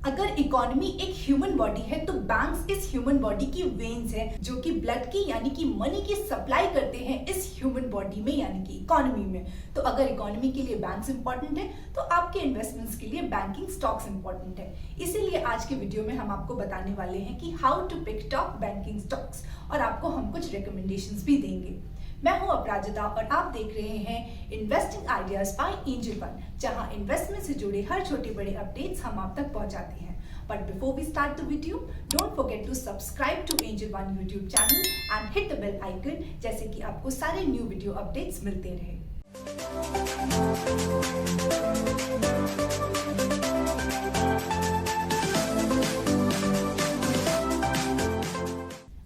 अगर इकोनॉमी एक human body है तो बैंक्स इस ह्यूमन बॉडी की वेन्स है जो कि ब्लड की यानी कि मनी की सप्लाई करते हैं इस ह्यूमन बॉडी में यानी कि इकोनॉमी में। तो अगर इकोनॉमी के लिए बैंक्स इंपॉर्टेंट है तो आपके इन्वेस्टमेंट्स के लिए बैंकिंग स्टॉक्स इंपॉर्टेंट है। इसीलिए आज के वीडियो में हम आपको बताने वाले हैं कि how to pick top banking stocks और आपको हम कुछ रिकमेंडेशंस भी देंगे। मैं हूं अपराजिता और आप देख रहे हैं investing ideas by Angel one, जहां इन्वेस्टमेंट से जुड़े हर छोटे बड़े अपडेट्स हम आप तक पहुंचाते हैं। But before we start the video, don't forget to subscribe to Angel One YouTube channel and hit the bell icon, जैसे कि आपको सारे न्यू वीडियो अपडेट्स मिलते रहे।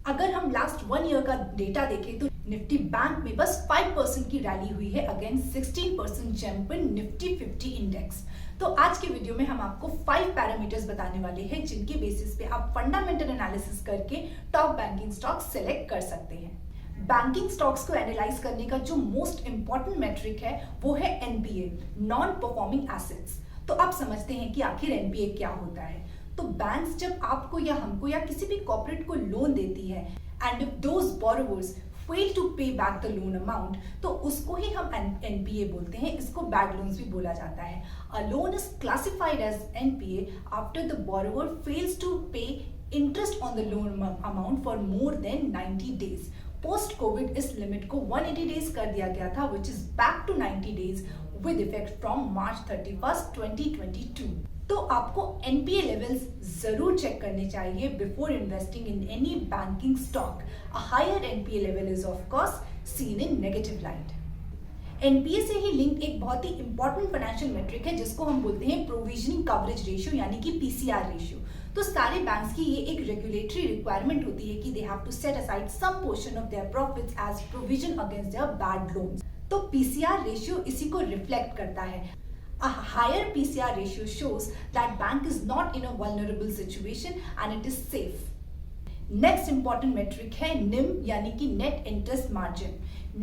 अगर हम लास्ट 1 ईयर का डेटा देखें तो निफ्टी बैंक में बस 5% की रैली हुई है against 16% jump in Nifty 50 index. तो आज के वीडियो में हम आपको 5 पैरामीटर्स बताने वाले हैं जिनके बेसिस पे आप फंडामेंटल एनालिसिस करके टॉप बैंकिंग स्टॉक्स सेलेक्ट कर सकते हैं। बैंकिंग स्टॉक्स को एनालाइज करने का जो मोस्ट इंपॉर्टेंट मेट्रिक है वो है एनपीए, नॉन परफॉर्मिंग एसेट्स। तो आप समझते हैं कि आखिर एनपीए क्या होता है। तो बैंक्स जब आपको या हमको या किसी भी कॉर्पोरेट को लोन देती है and if those borrowers fail to pay back the loan amount, तो उसको ही हम एनपीए बोलते हैं। इसको बैड लोन्स भी बोला जाता है। A loan is classified as NPA after the borrower fails to pay interest on the loan amount for more than 90 days. Post Covid इस लिमिट को 180 डेज कर दिया गया था, which is back to 90 days with effect from March 31, 2022। तो आपको NPA levels जरूर चेक करने चाहिए before investing in any banking stock. A higher NPA level is of course seen in negative light. NPA से ही लिंक एक बहुत ही important financial metric है जिसको हम बोलते हैं प्रोविजनिंग कवरेज रेशियो यानी कि पीसीआर रेशियो। तो सारे बैंक्स की ये एक रेगुलेटरी रिक्वायरमेंट होती है कि they have to set aside some portion of their profits as provision against their bad loans. तो पीसीआर रेशियो इसी को रिफ्लेक्ट करता है। A higher PCR ratio shows that bank is not in a vulnerable situation and it is safe. Next important metric है NIM यानी कि Net Interest Margin.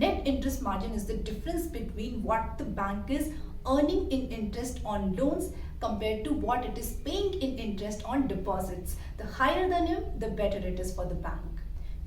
Net Interest Margin is the difference between what the bank is earning in interest on loans compared to what it is paying in interest on deposits. The higher the NIM, the better it is for the bank.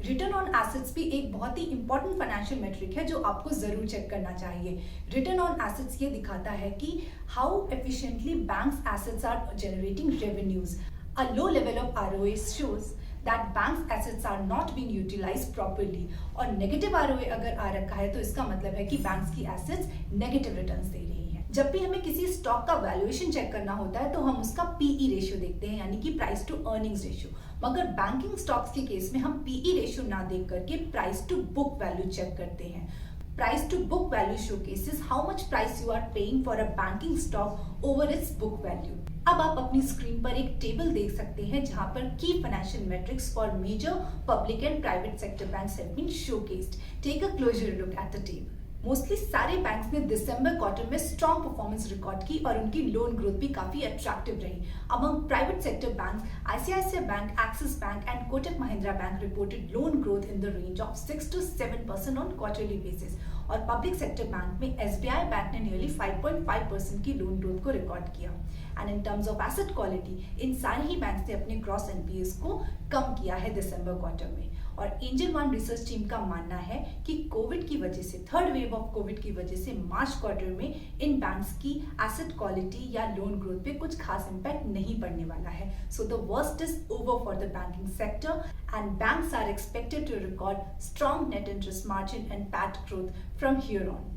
Return on assets भी एक बहुत ही important financial metric है जो आपको जरूर check करना चाहिए। Return on assets ये दिखाता है कि how efficiently banks assets are generating revenues. A low level of ROA shows that banks assets are not being utilised properly. और नेगेटिव आरओए अगर आ रखा है तो इसका मतलब है कि बैंक्स की एसेट्स नेगेटिव रिटर्न्स दे रही है। जब भी हमें किसी स्टॉक का वैल्यूएशन चेक करना होता है तो हम उसका पीई रेशियो देखते हैं यानी कि प्राइस टू अर्निंग्स रेशियो। मगर बैंकिंग स्टॉक्स के केस में हम पीई रेशियो ना देख करके price to book value check करते हैं। Price to book value showcases how much price you are paying for a banking stock over its book value. अब आप अपनी स्क्रीन पर एक टेबल देख सकते हैं जहां पर की financial metrics for major public and private sector banks have been showcased. Take a closer look at the table. Mostly सारे बैंक्स ने दिसंबर क्वार्टर में स्ट्रॉन्ग परफॉर्मेंस रिकॉर्ड की और उनकी लोन ग्रोथ भी काफी अट्रैक्टिव रही। Among private sector banks, ICICI bank, Axis bank and Kotak Mahindra bank reported loan growth in the range of 6 to 7% on quarterly basis. और पब्लिक सेक्टर बैंक में SBI bank ने nearly 5.5% की लोन ग्रोथ को record किया। And in terms of asset quality, इन सारे ही banks ने अपने ग्रॉस एनपीएस को कम किया है दिसंबर क्वार्टर में। और एंजल वन रिसर्च टीम का मानना है कि कोविड की वजह से, थर्ड वेव ऑफ कोविड की वजह से मार्च क्वार्टर में इन बैंक्स की एसेट क्वालिटी या लोन ग्रोथ पे कुछ खास इंपैक्ट नहीं पड़ने वाला है। So the worst is over for the banking sector and banks are expected to record strong net interest margin and PAT growth from here on.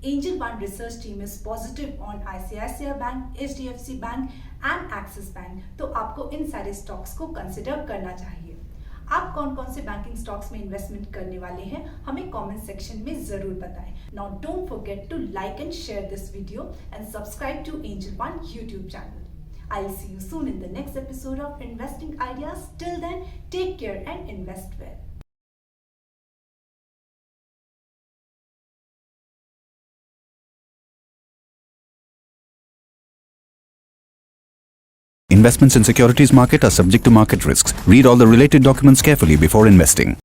Angel One research team is positive on ICICI Bank, HDFC Bank and Axis Bank. तो आपको इन सारे stocks को consider करना चाहिए। आप कौन कौन से बैंकिंग स्टॉक्स में इन्वेस्टमेंट करने वाले हैं हमें कमेंट सेक्शन में जरूर बताएं। Now don't forget to like and share this video and subscribe to Angel One YouTube channel. I'll see you soon in the next episode of Investing Ideas. Till then, take care and invest well. Investments in securities market are subject to market risks. Read all the related documents carefully before investing.